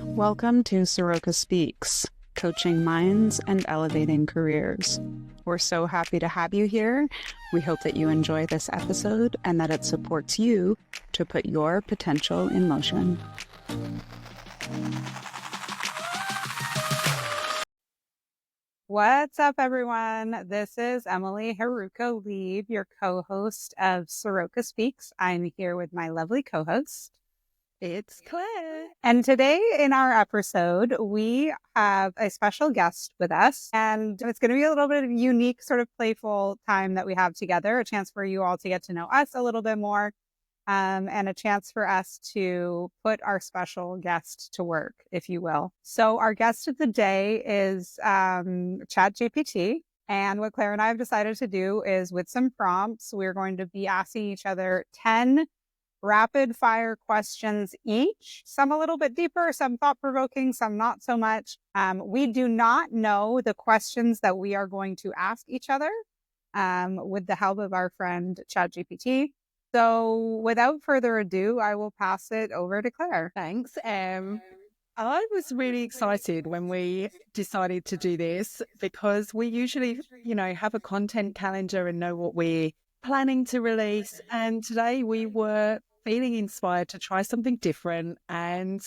Welcome to Saroca Speaks, coaching minds and elevating careers. We're so happy to have you here. We hope that you enjoy this episode and that it supports you to put your potential in motion. What's up, everyone? This is Emily Haruka Lieb, your co-host of Saroca Speaks. I'm here with my lovely co-host. It's Claire. And today in our episode, we have a special guest with us. And it's going to be a little bit of a unique, sort of playful time that we have together, a chance for you all to get to know us a little bit more, and a chance for us to put our special guest to work, if you will. So our guest of the day is ChatGPT. And what Claire and I have decided to do is, with some prompts, we're going to be asking each other 10 rapid fire questions each, some a little bit deeper, some thought provoking, some not so much. We do not know the questions that we are going to ask each other with the help of our friend ChatGPT. So without further ado, I will pass it over to Claire. Thanks. I was really excited when we decided to do this because we usually, have a content calendar and know what we're planning to release. And today we were feeling inspired to try something different and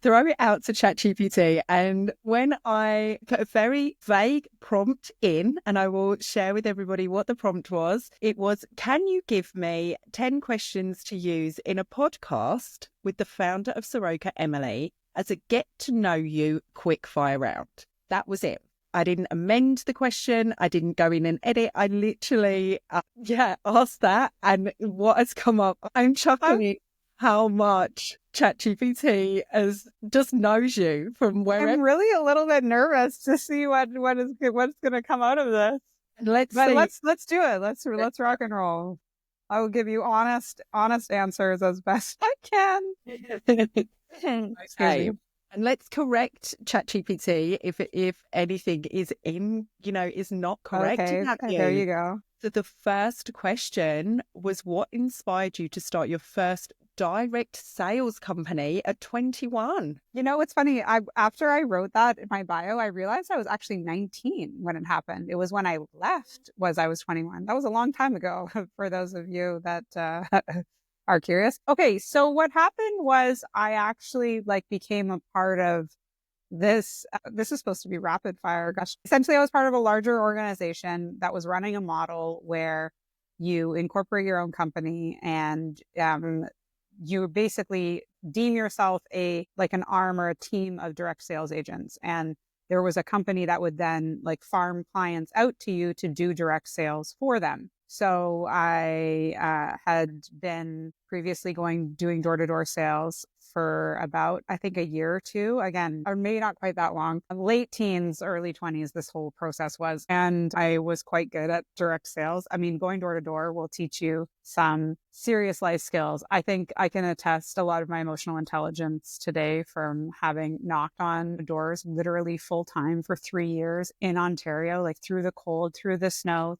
throw it out to ChatGPT. And when I put a very vague prompt in, and I will share with everybody what the prompt was, it was, can you give me 10 questions to use in a podcast with the founder of Saroca, Emily, as a get to know you quick fire round? That was it. I didn't amend the question. I didn't go in and edit. I literally, asked that. And what has come up, I'm chuckling at how much ChatGPT just knows you from wherever. I'm really a little bit nervous to see what's going to come out of this. Let's do it. Let's rock and roll. I will give you honest answers as best I can. Okay. And let's correct ChatGPT if anything is not correct. Okay, there you go. So the first question was, what inspired you to start your first direct sales company at 21? You know, it's funny. After I wrote that in my bio, I realized I was actually 19 when it happened. It was when I left I was 21. That was a long time ago for those of you that are curious. Okay, so what happened was I actually became a part of this. This is supposed to be rapid fire. Gosh, essentially I was part of a larger organization that was running a model where you incorporate your own company and you basically deem yourself an arm or a team of direct sales agents. And there was a company that would then farm clients out to you to do direct sales for them. So I had been previously doing door-to-door sales for about, I think, a year or two. Again, or maybe not quite that long. Late teens, early 20s, this whole process was. And I was quite good at direct sales. I mean, going door to door will teach you some serious life skills. I think I can attest a lot of my emotional intelligence today from having knocked on doors literally full time for 3 years in Ontario, through the cold, through the snow,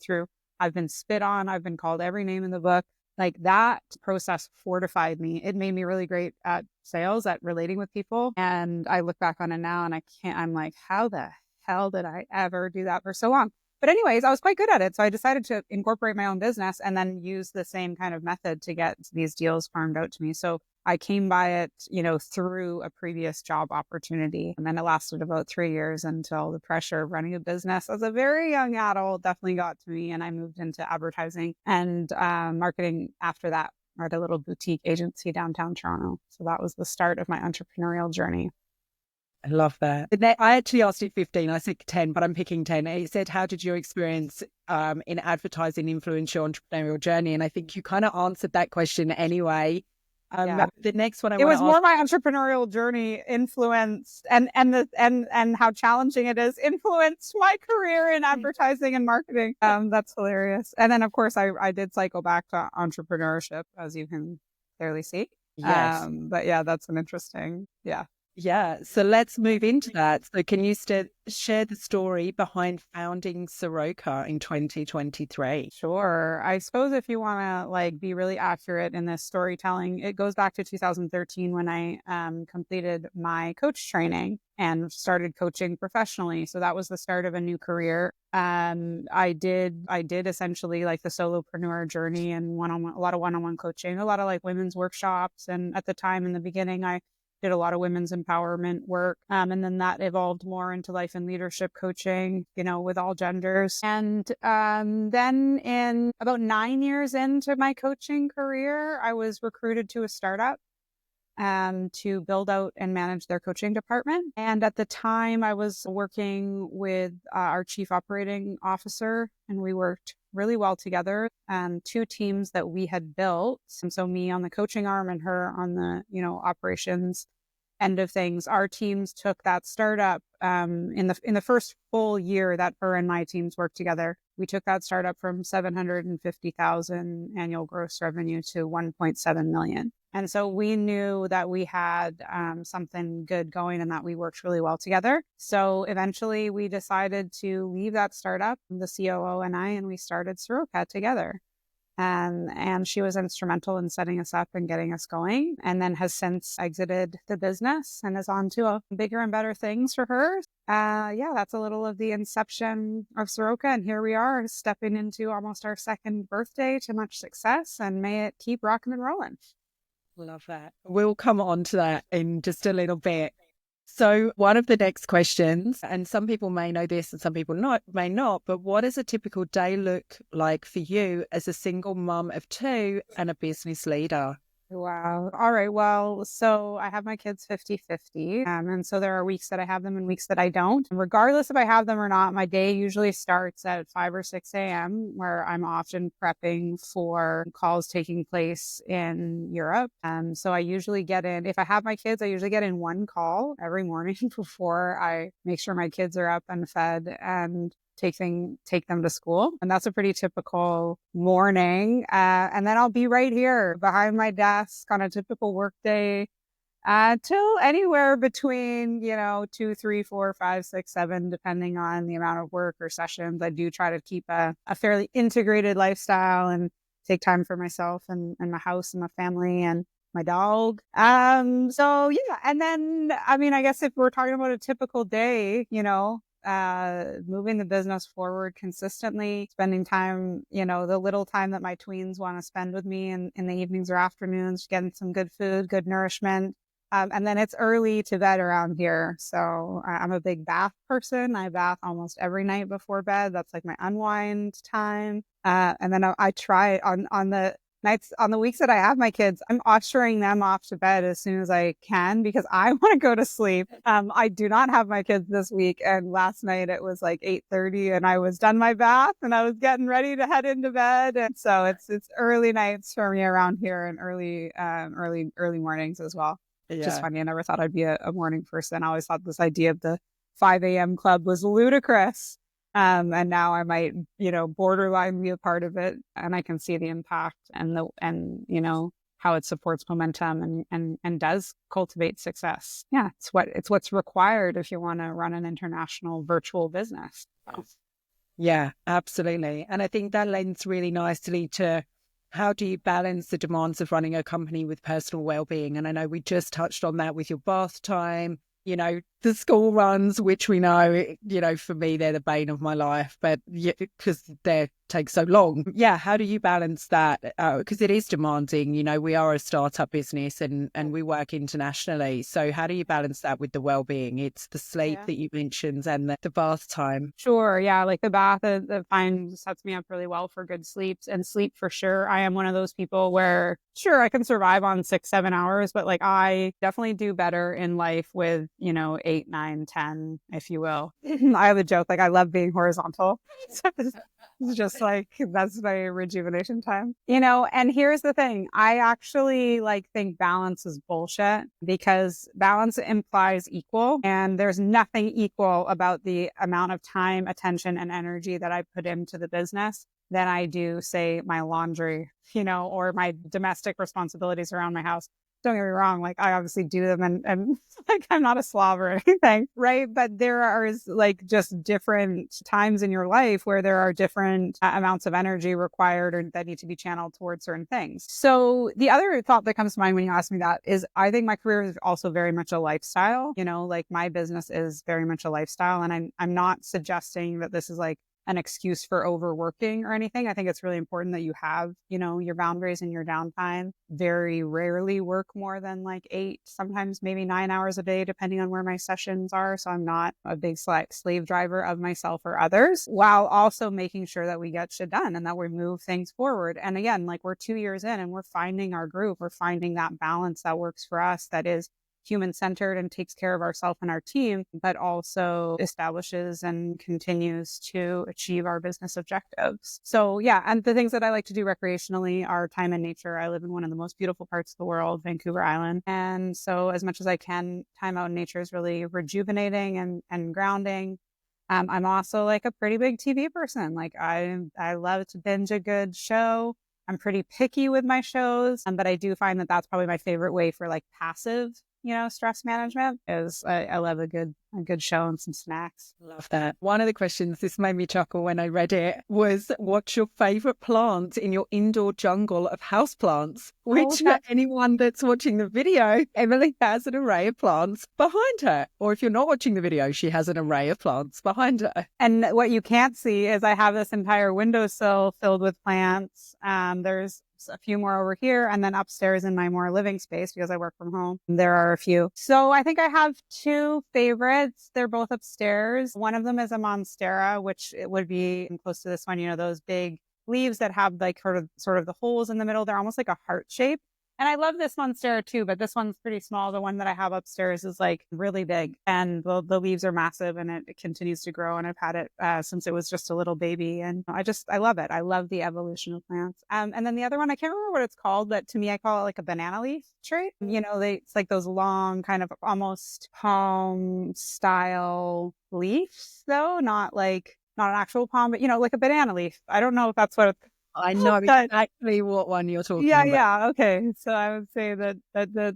I've been spit on. I've been called every name in the book. That process fortified me. It made me really great at sales, at relating with people. And I look back on it now and I'm like, how the hell did I ever do that for so long? But anyways, I was quite good at it. So I decided to incorporate my own business and then use the same kind of method to get these deals farmed out to me. So I came by it, through a previous job opportunity. And then it lasted about 3 years until the pressure of running a business as a very young adult definitely got to me. And I moved into advertising and marketing after that at a little boutique agency downtown Toronto. So that was the start of my entrepreneurial journey. I love that. I actually asked it 15. I said 10, but I'm picking 10. It said, how did your experience in advertising influence your entrepreneurial journey? And I think you kind of answered that question anyway. The next one it was more my entrepreneurial journey influenced and how challenging it is influenced my career in advertising and marketing. That's hilarious. And then of course I did cycle back to entrepreneurship, as you can clearly see. Yes. But yeah, that's an interesting. Yeah. Yeah, so let's move into that. So can you share the story behind founding Saroca in 2023? Sure. I suppose if you want to like be really accurate in this storytelling, it goes back to 2013 when I completed my coach training and started coaching professionally. So that was the start of a new career. I did essentially like the solopreneur journey and one-on-one, a lot of one-on-one coaching, a lot of like women's workshops. And at the time in the beginning, I did a lot of women's empowerment work. And then that evolved more into life and leadership coaching, with all genders. And then in about 9 years into my coaching career, I was recruited to a startup to build out and manage their coaching department. And at the time, I was working with our chief operating officer, and we worked really well together. Two teams that we had built. And so me on the coaching arm and her on the, operations end of things. Our teams took that startup in the first full year that her and my teams worked together. We took that startup from 750,000 annual gross revenue to 1.7 million. And so we knew that we had something good going and that we worked really well together. So eventually we decided to leave that startup, the COO and I, and we started Saroca together. And she was instrumental in setting us up and getting us going, and then has since exited the business and is on to bigger and better things for her. Yeah, that's a little of the inception of Saroca. And here we are stepping into almost our second birthday to much success, and may it keep rocking and rolling. Love that. We'll come on to that in just a little bit. So one of the next questions, and some people may know this and some people may not, but what does a typical day look like for you as a single mum of two and a business leader? Wow. All right. Well, so I have my kids 50-50. And so there are weeks that I have them and weeks that I don't. And regardless if I have them or not, my day usually starts at 5 or 6 a.m., where I'm often prepping for calls taking place in Europe. So I usually get in, if I have my kids, I usually get in one call every morning before I make sure my kids are up and fed and take them to school. And that's a pretty typical morning. And then I'll be right here behind my desk on a typical work day till anywhere between, 2, 3, 4, 5, 6, 7, depending on the amount of work or sessions. I do try to keep a fairly integrated lifestyle and take time for myself and my house and my family and my dog. So yeah. And then, I guess if we're talking about a typical day, moving the business forward consistently, spending time, the little time that my tweens want to spend with me in the evenings or afternoons, getting some good food, good nourishment. And then it's early to bed around here. So I'm a big bath person. I bath almost every night before bed. That's like my unwind time. And then I try on the weeks that I have my kids, I'm ushering them off to bed as soon as I can because I want to go to sleep. I do not have my kids this week. And last night it was like 8:30 and I was done my bath and I was getting ready to head into bed. And so it's early nights for me around here and early mornings as well. Yeah. Just funny. I never thought I'd be a morning person. I always thought this idea of the 5 a.m. club was ludicrous. And now I might, borderline be a part of it, and I can see the impact and how it supports momentum and does cultivate success. Yeah, it's what's required if you want to run an international virtual business. So. Yeah, absolutely. And I think that lends really nicely to how do you balance the demands of running a company with personal well-being? And I know we just touched on that with your bath time. The school runs, which we know, for me, they're the bane of my life, but because they take so long. Yeah. How do you balance that? Because it is demanding, we are a startup business and we work internationally. So how do you balance that with the well-being? It's the sleep that you mentioned and the bath time. Sure. Yeah. Like the bath, the fine sets me up really well for good sleeps and sleep for sure. I am one of those people where, sure, I can survive on 6, 7 hours, but like I definitely do better in life with, 8, 9, 10, if you will. I have a joke, like I love being horizontal. It's just like, that's my rejuvenation time, and here's the thing. I actually think balance is bullshit because balance implies equal, and there's nothing equal about the amount of time, attention, and energy that I put into the business than I do, say, my laundry, or my domestic responsibilities around my house. don't get me wrong, like I obviously do them and like I'm not a slob or anything, right? But there are like just different times in your life where there are different amounts of energy required or that need to be channeled towards certain things. So the other thought that comes to mind when you ask me that is I think my career is also very much a lifestyle. You know, like my business is very much a lifestyle. And I'm not suggesting that this is like an excuse for overworking or anything. I think it's really important that you have, you know, your boundaries and your downtime. Very rarely work more than like 8, sometimes maybe 9 hours a day, depending on where my sessions are. So I'm not a big slave driver of myself or others, while also making sure that we get shit done and that we move things forward. And again, like we're 2 years in and we're finding our groove. We're finding that balance that works for us, that is human-centered and takes care of ourselves and our team, but also establishes and continues to achieve our business objectives. So yeah, and the things that I like to do recreationally are time in nature. I live in one of the most beautiful parts of the world, Vancouver Island. And so as much as I can, time out in nature is really rejuvenating and grounding. I'm also like a pretty big TV person. Like I love to binge a good show. I'm pretty picky with my shows, but I do find that that's probably my favorite way for like passive, you know, stress management is I love a good show and some snacks. Love that. One of the questions, this made me chuckle when I read it, was what's your favorite plant in your indoor jungle of houseplants? Which for anyone that's watching the video, Emily has an array of plants behind her. Or if you're not watching the video, she has an array of plants behind her. And what you can't see is I have this entire windowsill filled with plants. There's a few more over here, and then upstairs in my more living space, because I work from home, there are a few. So I think I have 2 favorites. They're both upstairs. One of them is a monstera, which it would be close to this one, you know, those big leaves that have like sort of the holes in the middle. They're almost like a heart shape. And I love this monstera too, but this one's pretty small. The one that I have upstairs is like really big, and the leaves are massive, and it continues to grow. And I've had it since it was just a little baby, and I love it. I love the evolution of plants. And then the other one, I can't remember what it's called, but to me, I call it like a banana leaf tree. You know, it's like those long kind of almost palm style leaves, though, not an actual palm, but you know, like a banana leaf. I don't know if that's what it's. I know exactly what one you're talking about. Yeah. Okay. So I would say that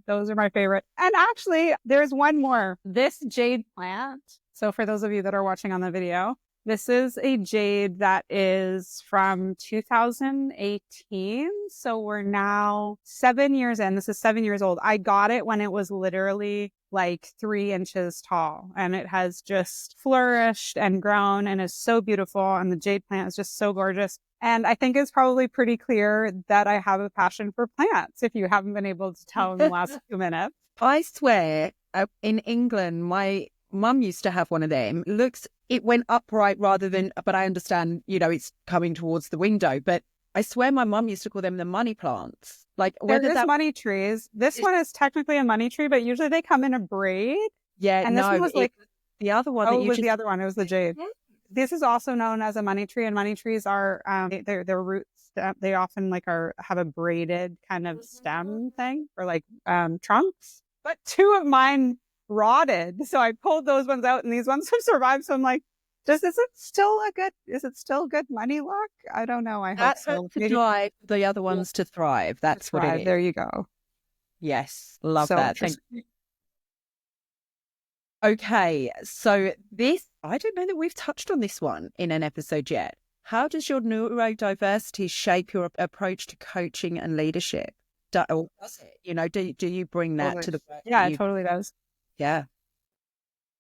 those are my favorite. And actually, there's one more. This jade plant. So for those of you that are watching on the video, this is a jade that is from 2018. So we're now 7 years in. This is 7 years old. I got it when it was literally like 3 inches tall, and it has just flourished and grown and is so beautiful. And the jade plant is just so gorgeous. And I think it's probably pretty clear that I have a passion for plants, if you haven't been able to tell in the last few minutes. I swear, in England, my mum used to have one of them. It went upright rather than, but I understand, you know, it's coming towards the window. But I swear my mum used to call them the money plants. Like whether that's money trees. This one is technically a money tree, but usually they come in a braid. Yeah, and this one was like the other one. Oh, it was the other one. It was the jade. This is also known as a money tree, and money trees are their roots. They often have a braided kind of stem thing, or like trunks. But 2 of mine rotted, so I pulled those ones out, and these ones have survived. So I'm like, is it still good money luck? I don't know. I hope so. To drive the other ones to thrive. That's what it is. There you go. Yes, love that. Thank you. Okay, so I don't know that we've touched on this one in an episode yet. How does your neurodiversity shape your approach to coaching and leadership? Does it? You know, do you bring that to the work? Yeah, it totally does. Yeah.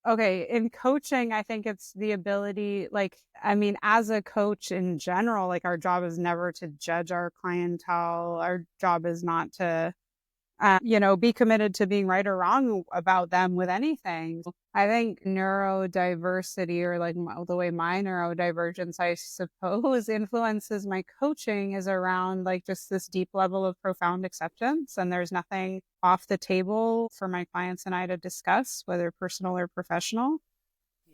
Okay, in coaching, I think it's the ability, as a coach in general, like our job is never to judge our clientele. Our job is not to be committed to being right or wrong about them with anything. I think neurodiversity, or like the way my neurodivergence, I suppose, influences my coaching, is around like just this deep level of profound acceptance. And there's nothing off the table for my clients and I to discuss, whether personal or professional.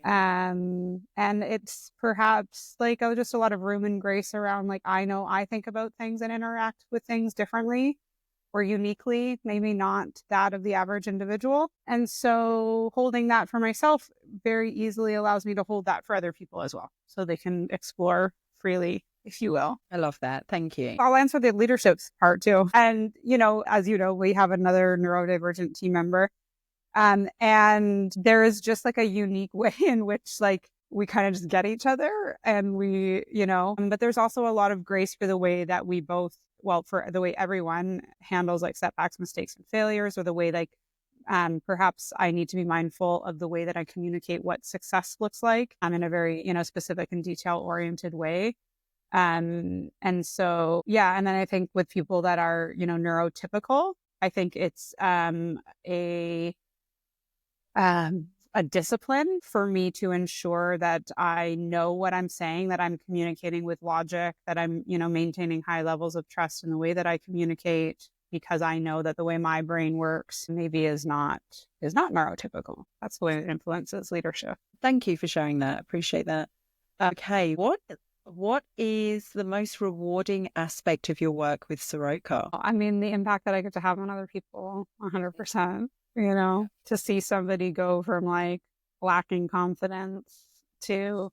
And it's perhaps like just a lot of room and grace around, like, I know I think about things and interact with things differently or uniquely, maybe not that of the average individual. And so holding that for myself very easily allows me to hold that for other people as well, so they can explore freely if you will. I love that. Thank you. I'll answer the leadership part too. And, as you know, we have another neurodivergent team member. And there is just like a unique way in which like we kind of just get each other and but there's also a lot of grace for the way that we both, well, for the way everyone handles like setbacks, mistakes, and failures, or the way like perhaps I need to be mindful of the way that I communicate what success looks like in a very, specific and detail oriented way. And so, yeah. And then I think with people that are, neurotypical, I think it's a discipline for me to ensure that I know what I'm saying, that I'm communicating with logic, that I'm, maintaining high levels of trust in the way that I communicate, because I know that the way my brain works maybe is not neurotypical. That's the way it influences leadership. Thank you for sharing that. Appreciate that. Okay. What is the most rewarding aspect of your work with Saroca? I mean, the impact that I get to have on other people, 100%. To see somebody go from like lacking confidence to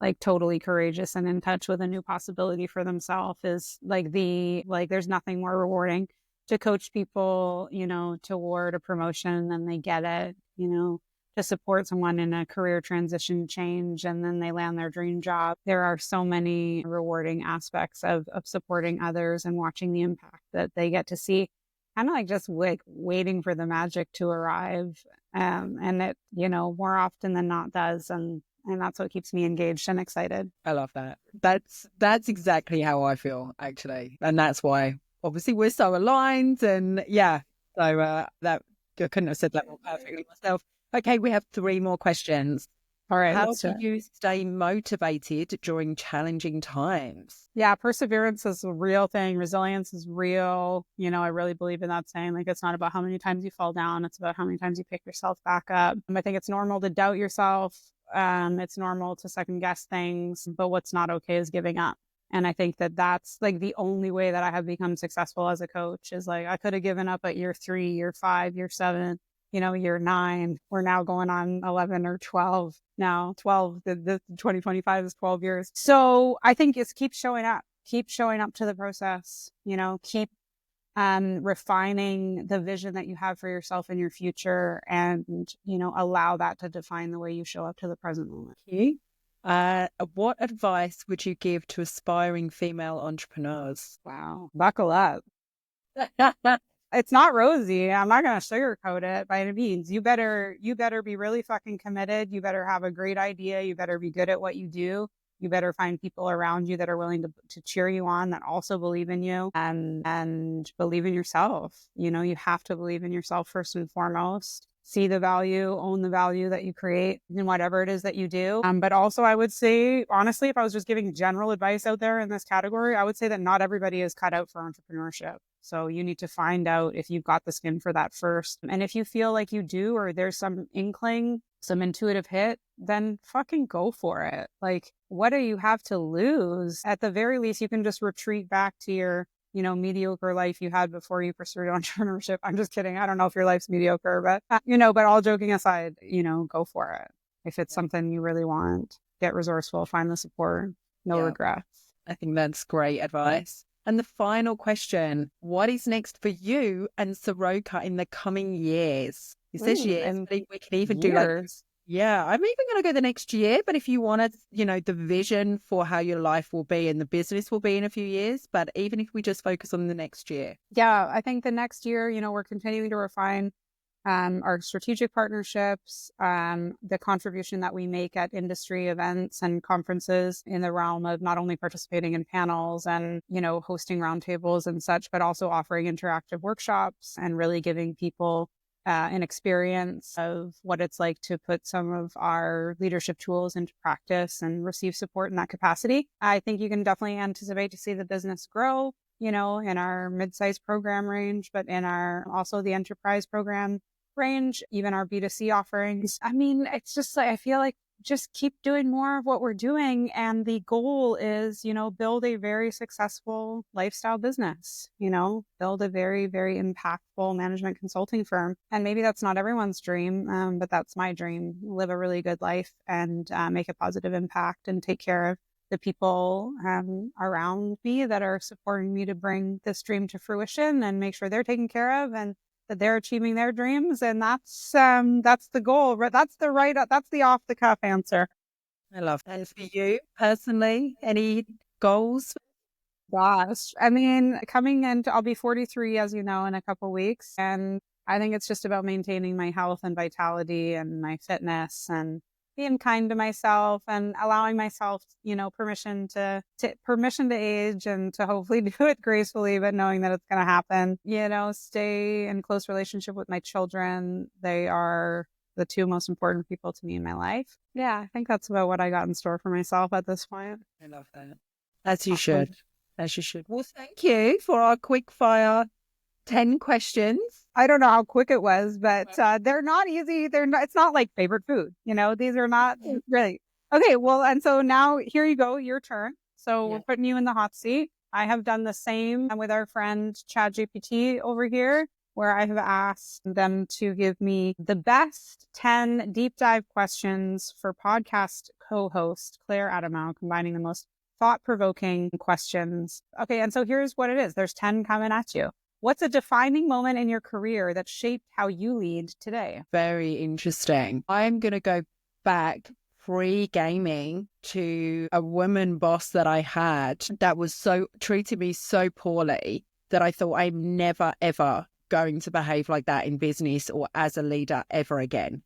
like totally courageous and in touch with a new possibility for themselves is like there's nothing more rewarding. To coach people, toward a promotion and they get it, to support someone in a career transition change and then they land their dream job. There are so many rewarding aspects of supporting others and watching the impact that they get to see. Kind of like just waiting for the magic to arrive. And it, more often than not does. And that's what keeps me engaged and excited. I love that. That's exactly how I feel, actually. And that's why obviously we're so aligned. And yeah, so that I couldn't have said that more perfectly myself. Okay, we have 3 more questions. All right. How do you stay motivated during challenging times? Yeah, perseverance is a real thing. Resilience is real. I really believe in that saying. Like, it's not about how many times you fall down. It's about how many times you pick yourself back up. I think it's normal to doubt yourself. It's normal to second guess things, but what's not okay is giving up. And I think that that's like the only way that I have become successful as a coach is like, I could have given up at year 3, year 5, year 7. Year 9, we're now going on 11 or 12 now. 12, the 2025 is 12 years. So I think it's keep showing up to the process, keep refining the vision that you have for yourself in your future and, allow that to define the way you show up to the present moment. What advice would you give to aspiring female entrepreneurs? Wow. Buckle up. It's not rosy. I'm not going to sugarcoat it by any means. You better be really fucking committed. You better have a great idea. You better be good at what you do. You better find people around you that are willing to cheer you on, that also believe in you and believe in yourself. You have to believe in yourself first and foremost. See the value, own the value that you create in whatever it is that you do. But also I would say, honestly, if I was just giving general advice out there in this category, I would say that not everybody is cut out for entrepreneurship. So you need to find out if you've got the skin for that first. And if you feel like you do, or there's some inkling, some intuitive hit, then fucking go for it. Like, what do you have to lose? At the very least, you can just retreat back to your, mediocre life you had before you pursued entrepreneurship. I'm just kidding. I don't know if your life's mediocre, but, but all joking aside, go for it. If it's something you really want, get resourceful, find the support, no regrets. I think that's great advice. And the final question, what is next for you and Saroca in the coming years? It says years, but we can even do I'm even going to go the next year, but if you wanted, the vision for how your life will be and the business will be in a few years, but even if we just focus on the next year. Yeah, I think the next year, we're continuing to refine our strategic partnerships, the contribution that we make at industry events and conferences in the realm of not only participating in panels and, hosting roundtables and such, but also offering interactive workshops and really giving people an experience of what it's like to put some of our leadership tools into practice and receive support in that capacity. I think you can definitely anticipate to see the business grow, in our mid-sized program range, but in also the enterprise program range, even our B2C offerings. I mean, it's just like, I feel like just keep doing more of what we're doing. And the goal is, build a very successful lifestyle business, build a very, very impactful management consulting firm. And maybe that's not everyone's dream, but that's my dream. Live a really good life and make a positive impact and take care of the people around me that are supporting me to bring this dream to fruition and make sure they're taken care of and that they're achieving their dreams. And that's the goal. That's the off the cuff answer. I love that. And for you personally, any goals? Gosh, I mean, coming into, I'll be 43, as you know, in a couple weeks. And I think it's just about maintaining my health and vitality and my fitness and being kind to myself and allowing myself, permission to age and to hopefully do it gracefully, but knowing that it's going to happen, stay in close relationship with my children. They are the two most important people to me in my life. Yeah, I think that's about what I got in store for myself at this point. I love that. As you should. As you should. Well, thank you for our quick fire 10 questions. I don't know how quick it was, but they're not easy. It's not like favorite food. These are not really. Okay, well, and so now here you go, your turn. So we're putting you in the hot seat. I have done the same with our friend ChatGPT over here, where I have asked them to give me the best 10 deep dive questions for podcast co-host Claire Adamo, combining the most thought-provoking questions. Okay, and so here's what it is. There's 10 coming at you. What's a defining moment in your career that shaped how you lead today? Very interesting. I'm going to go back pre-gaming to a woman boss that I had that was treated me so poorly that I thought I'm never, ever going to behave like that in business or as a leader ever again.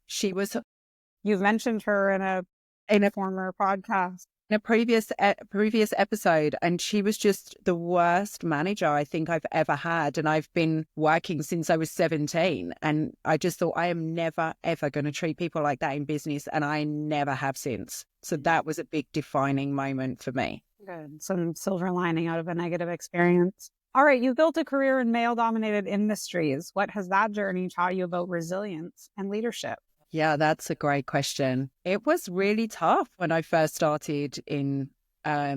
You've mentioned her in a former podcast. In a previous episode, and she was just the worst manager I think I've ever had. And I've been working since I was 17. And I just thought I am never, ever going to treat people like that in business. And I never have since. So that was a big defining moment for me. Good. Some silver lining out of a negative experience. All right. You've built a career in male-dominated industries. What has that journey taught you about resilience and leadership? Yeah, that's a great question. It was really tough when I first started in a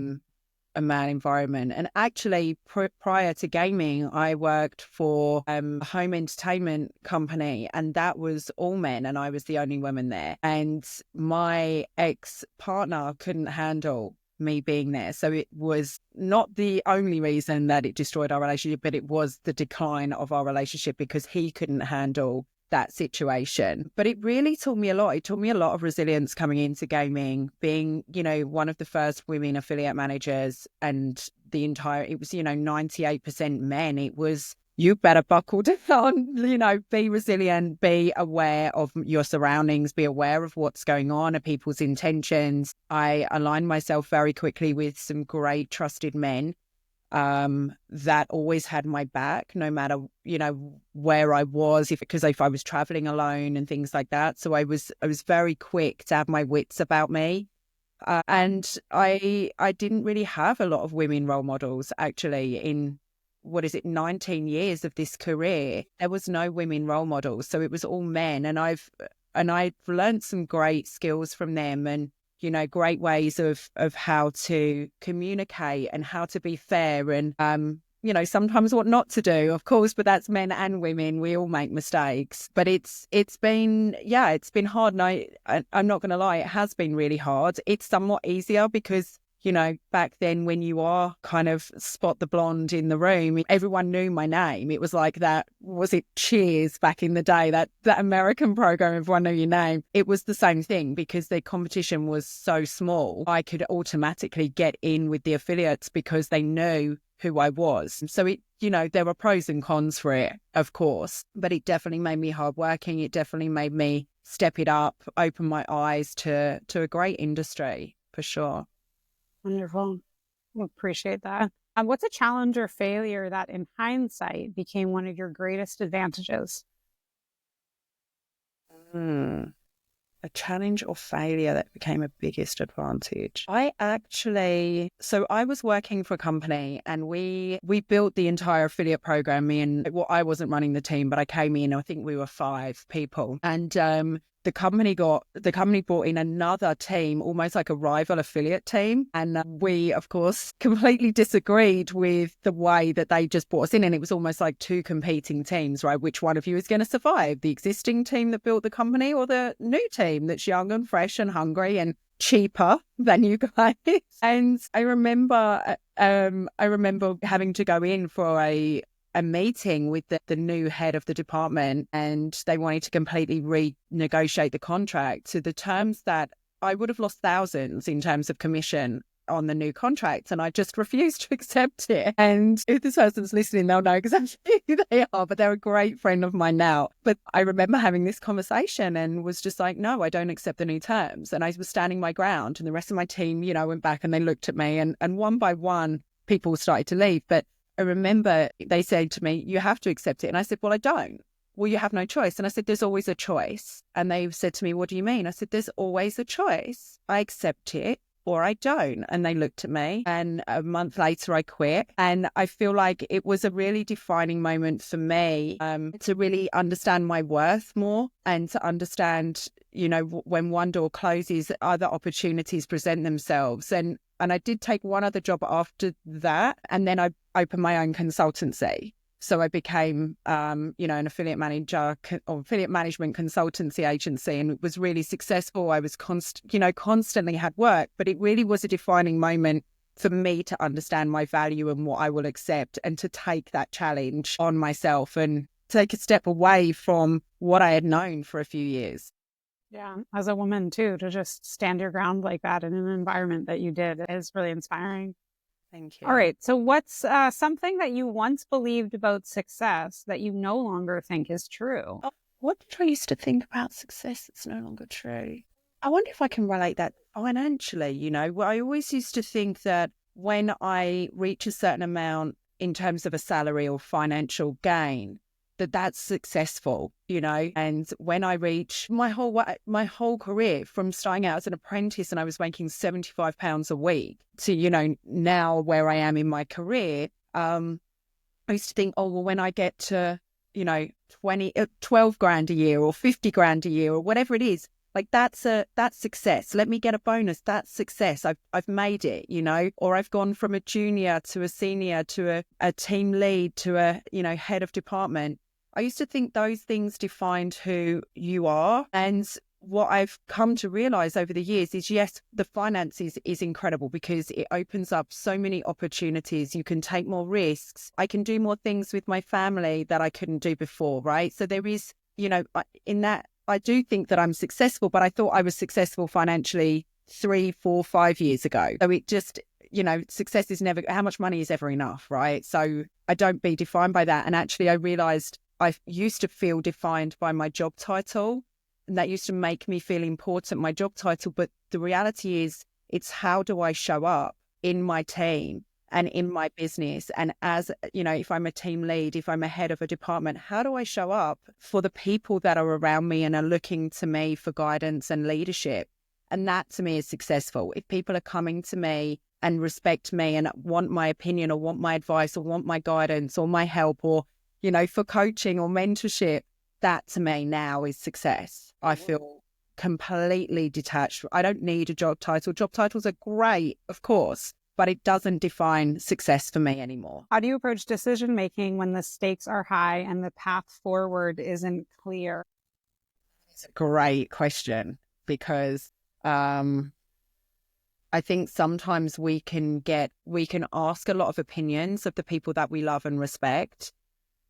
male environment. And actually, prior to gaming, I worked for a home entertainment company, and that was all men, and I was the only woman there. And my ex-partner couldn't handle me being there. So it was not the only reason that it destroyed our relationship, but it was the decline of our relationship because he couldn't handle that situation. But it really taught me a lot. It taught me a lot of resilience coming into gaming, being, one of the first women affiliate managers, and it was, 98% men. It was, you better buckle down, be resilient, be aware of your surroundings, be aware of what's going on and people's intentions. I aligned myself very quickly with some great trusted men that always had my back, no matter, where I was, if I was traveling alone and things like that. So I was very quick to have my wits about me. And I didn't really have a lot of women role models, actually, in 19 years of this career. There was no women role models. So it was all men. And I've learned some great skills from them, and great ways of how to communicate and how to be fair, and, sometimes what not to do, of course, but that's men and women. We all make mistakes, but it's been hard. And I'm not going to lie, it has been really hard. It's somewhat easier because, back then when you are kind of spot the blonde in the room, everyone knew my name. It was like that, was it Cheers back in the day, that American program, everyone knew your name. It was the same thing because the competition was so small. I could automatically get in with the affiliates because they knew who I was. So it, there were pros and cons for it, of course, but it definitely made me hardworking. It definitely made me step it up, open my eyes to a great industry, for sure. Wonderful. We appreciate that. What's a challenge or failure that in hindsight became one of your greatest advantages? A challenge or failure that became a biggest advantage. I was working for a company, and we built the entire affiliate program I wasn't running the team, but I came in, I think we were 5 people. And the company brought in another team, almost like a rival affiliate team. And we, of course, completely disagreed with the way that they just brought us in. And it was almost like 2 competing teams, right? Which one of you is going to survive? The existing team that built the company or the new team that's young and fresh and hungry? And cheaper than you guys. And I remember having to go in for a meeting with the new head of the department, and they wanted to completely renegotiate the contract to the terms that I would have lost thousands in terms of commission on the new contract, and I just refused to accept it. And if this person's listening, they'll know exactly who they are, but they're a great friend of mine now. But I remember having this conversation and was just like, no, I don't accept the new terms. And I was standing my ground, and the rest of my team, went back and they looked at me, and one by one, people started to leave. But I remember they said to me, you have to accept it. And I said, well, I don't. Well, you have no choice. And I said, there's always a choice. And they said to me, what do you mean? I said, there's always a choice. I accept it or I don't. And they looked at me, and a month later I quit. And I feel like it was a really defining moment for me to really understand my worth more, and to understand, when one door closes, other opportunities present themselves. And I did take one other job after that, and then I opened my own consultancy. So I became, an affiliate manager or affiliate management consultancy agency, and it was really successful. I was constantly had work, but it really was a defining moment for me to understand my value and what I will accept, and to take that challenge on myself and take a step away from what I had known for a few years. Yeah, as a woman too, to just stand your ground like that in an environment that you did is really inspiring. Thank you. All right. So what's something that you once believed about success that you no longer think is true? What did I used to think about success that's no longer true? I wonder if I can relate that financially. I always used to think that when I reach a certain amount in terms of a salary or financial gain, that's successful, and when I reach my whole career, from starting out as an apprentice and I was making £75 a week to, now where I am in my career, I used to think, oh, well, when I get to, 12 grand a year or 50 grand a year or whatever it is, like that's success. Let me get a bonus. That's success. I've made it, or I've gone from a junior to a senior to a team lead to a, head of department. I used to think those things defined who you are. And what I've come to realize over the years is, yes, the finances is incredible because it opens up so many opportunities. You can take more risks. I can do more things with my family that I couldn't do before, right? So there is, in that, I do think that I'm successful, but I thought I was successful financially 3, 4, 5 years ago. So it just, success is never, how much money is ever enough, right? So I don't be defined by that. And actually I realized I used to feel defined by my job title, and that used to make me feel important, my job title. But the reality is, it's how do I show up in my team and in my business? And as, if I'm a team lead, if I'm a head of a department, how do I show up for the people that are around me and are looking to me for guidance and leadership? And that to me is successful. If people are coming to me and respect me and want my opinion or want my advice or want my guidance or my help or, for coaching or mentorship, that to me now is success. I feel completely detached. I don't need a job title. Job titles are great, of course, but it doesn't define success for me anymore. How do you approach decision making when the stakes are high and the path forward isn't clear? It's a great question, because I think sometimes we can ask a lot of opinions of the people that we love and respect.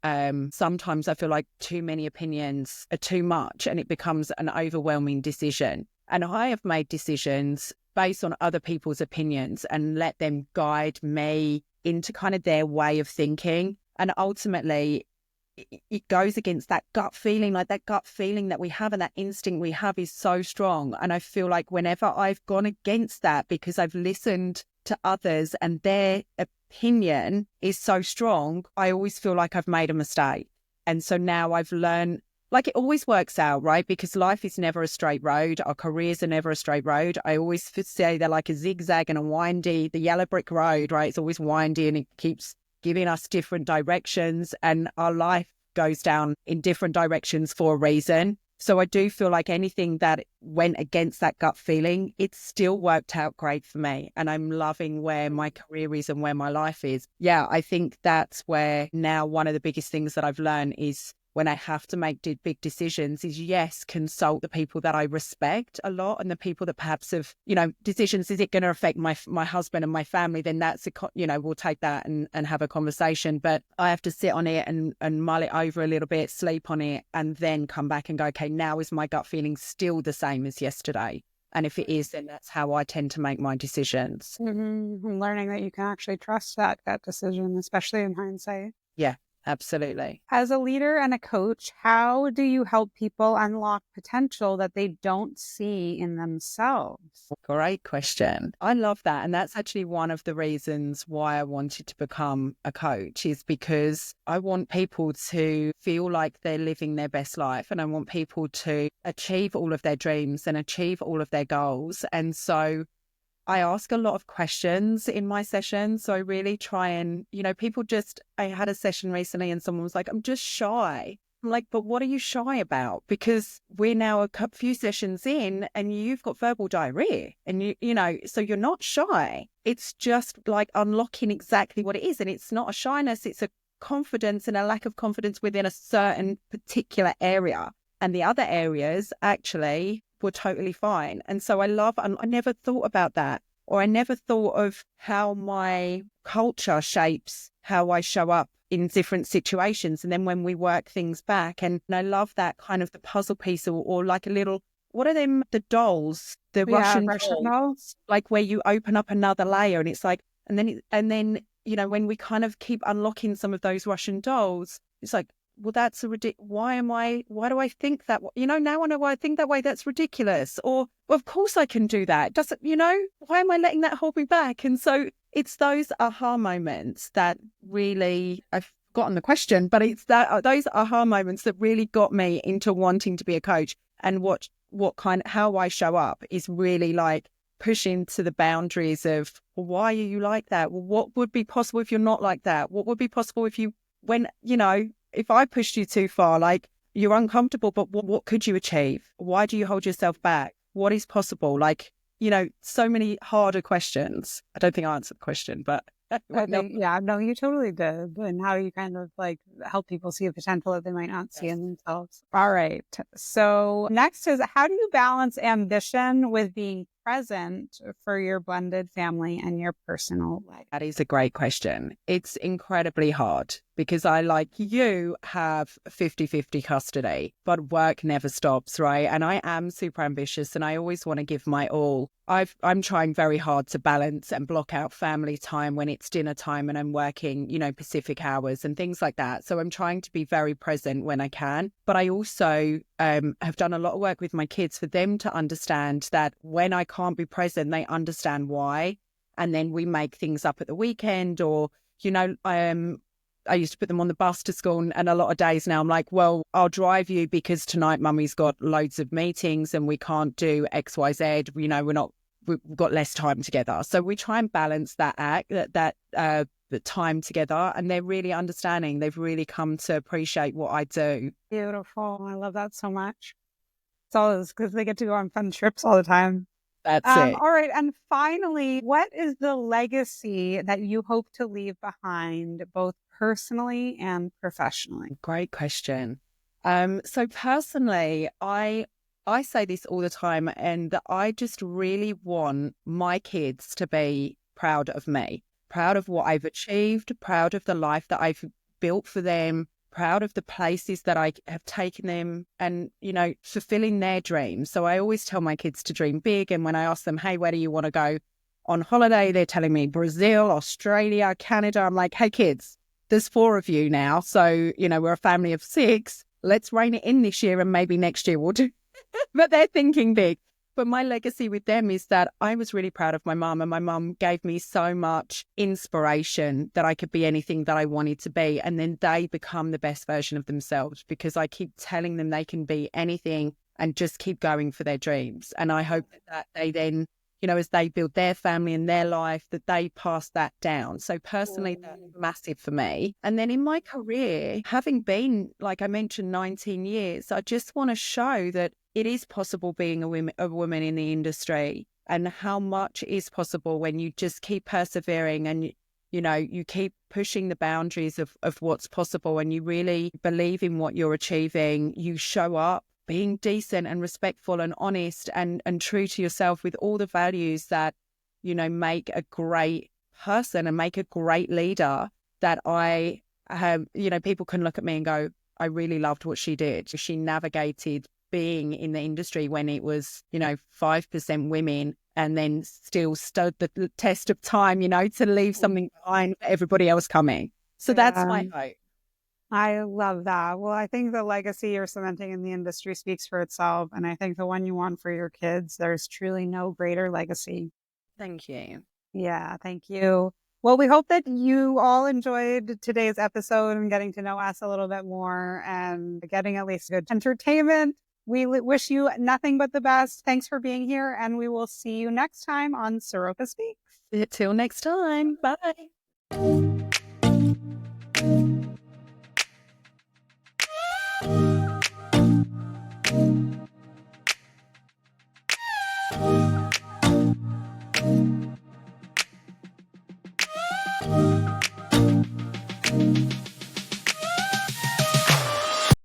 Sometimes I feel like too many opinions are too much and it becomes an overwhelming decision. And I have made decisions based on other people's opinions and let them guide me into kind of their way of thinking. And ultimately, it goes against that gut feeling, like that gut feeling that we have and that instinct we have is so strong. And I feel like whenever I've gone against that because I've listened to others and their opinion is so strong, I always feel like I've made a mistake. And so now I've learned, like, it always works out, right? Because life is never a straight road. Our careers are never a straight road. I always say they're like a zigzag and a windy, the yellow brick road, right? It's always windy and it keeps giving us different directions, and our life goes down in different directions for a reason. So I do feel like anything that went against that gut feeling, it still worked out great for me. And I'm loving where my career is and where my life is. Yeah, I think that's where now one of the biggest things that I've learned is when I have to make big decisions is, yes, consult the people that I respect a lot and the people that perhaps have, decisions. Is it going to affect my husband and my family? Then that's, we'll take that and have a conversation. But I have to sit on it and mull it over a little bit, sleep on it, and then come back and go, okay, now is my gut feeling still the same as yesterday? And if it is, then that's how I tend to make my decisions. Mm-hmm. Learning that you can actually trust that decision, especially in hindsight. Yeah. Absolutely. As a leader and a coach, how do you help people unlock potential that they don't see in themselves? Great question. I love that. And that's actually one of the reasons why I wanted to become a coach, is because I want people to feel like they're living their best life, and I want people to achieve all of their dreams and achieve all of their goals. And so I ask a lot of questions in my sessions. So I really try and, I had a session recently and someone was like, I'm just shy. I'm like, but what are you shy about? Because we're now a few sessions in and you've got verbal diarrhea and so you're not shy. It's just like unlocking exactly what it is. And it's not a shyness. It's a confidence and a lack of confidence within a certain particular area. And the other areas actually were totally fine. And so I never thought about that, or I never thought of how my culture shapes how I show up in different situations. And then when we work things back, and I love that kind of the puzzle piece or like a little, what are them, the dolls, the Russian dolls, like where you open up another layer and it's like, and then, when we kind of keep unlocking some of those Russian dolls, it's like, well, that's why do I think that? Now I know why I think that way. That's ridiculous. Or, well, of course I can do that. Doesn't, why am I letting that hold me back? And so it's those aha moments that really, I've forgotten the question, but it's those aha moments that really got me into wanting to be a coach. And how I show up is really like pushing to the boundaries of, well, why are you like that? Well, what would be possible if you're not like that? What would be possible if I pushed you too far, like you're uncomfortable, but what could you achieve? Why do you hold yourself back? What is possible? Like, so many harder questions. I don't think I answered the question, but you totally did. And how you kind of like help people see a potential that they might not see in themselves. All right. So next is, how do you balance ambition with being present for your blended family and your personal life? That is a great question. It's incredibly hard because I, like you, have 50-50 custody, but work never stops, right? And I am super ambitious and I always want to give my all. I'm trying very hard to balance and block out family time when it's dinner time and I'm working, Pacific hours and things like that. So I'm trying to be very present when I can. But I also have done a lot of work with my kids for them to understand that when I can't be present, they understand why. And then we make things up at the weekend, or, I used to put them on the bus to school, and a lot of days now I'm like, well, I'll drive you because tonight mummy's got loads of meetings and we can't do X, Y, Z. We've got less time together. So we try and balance the time together, and they're really understanding. They've really come to appreciate what I do. Beautiful. I love that so much. It's all because they get to go on fun trips all the time. That's it. All right. And finally, what is the legacy that you hope to leave behind, both personally and professionally? Great question. So personally, I say this all the time, and I just really want my kids to be proud of me, proud of what I've achieved, proud of the life that I've built for them, proud of the places that I have taken them, and, fulfilling their dreams. So I always tell my kids to dream big. And when I ask them, hey, where do you want to go on holiday? They're telling me Brazil, Australia, Canada. I'm like, hey, kids, there's 4 of you now. So, we're a family of 6. Let's rein it in this year and maybe next year we'll do. But they're thinking big. But my legacy with them is that I was really proud of my mum, and my mum gave me so much inspiration that I could be anything that I wanted to be. And then they become the best version of themselves because I keep telling them they can be anything and just keep going for their dreams. And I hope that they then, as they build their family and their life, that they pass that down. So personally, that's massive for me. And then in my career, having been, like I mentioned, 19 years, I just want to show that it is possible being a woman in the industry, and how much is possible when you just keep persevering and you keep pushing the boundaries of what's possible, and you really believe in what you're achieving. You show up being decent and respectful and honest and true to yourself with all the values that, make a great person and make a great leader, that I have, people can look at me and go, I really loved what she did. She navigated being in the industry when it was, 5% women, and then still stood the test of time, to leave something behind for everybody else coming. So that's my hope. I love that. Well, I think the legacy you're cementing in the industry speaks for itself. And I think the one you want for your kids, there's truly no greater legacy. Thank you. Yeah, thank you. Well, we hope that you all enjoyed today's episode and getting to know us a little bit more and getting at least good entertainment. We wish you nothing but the best. Thanks for being here, and we will see you next time on Saroca Speaks. Till next time. Bye.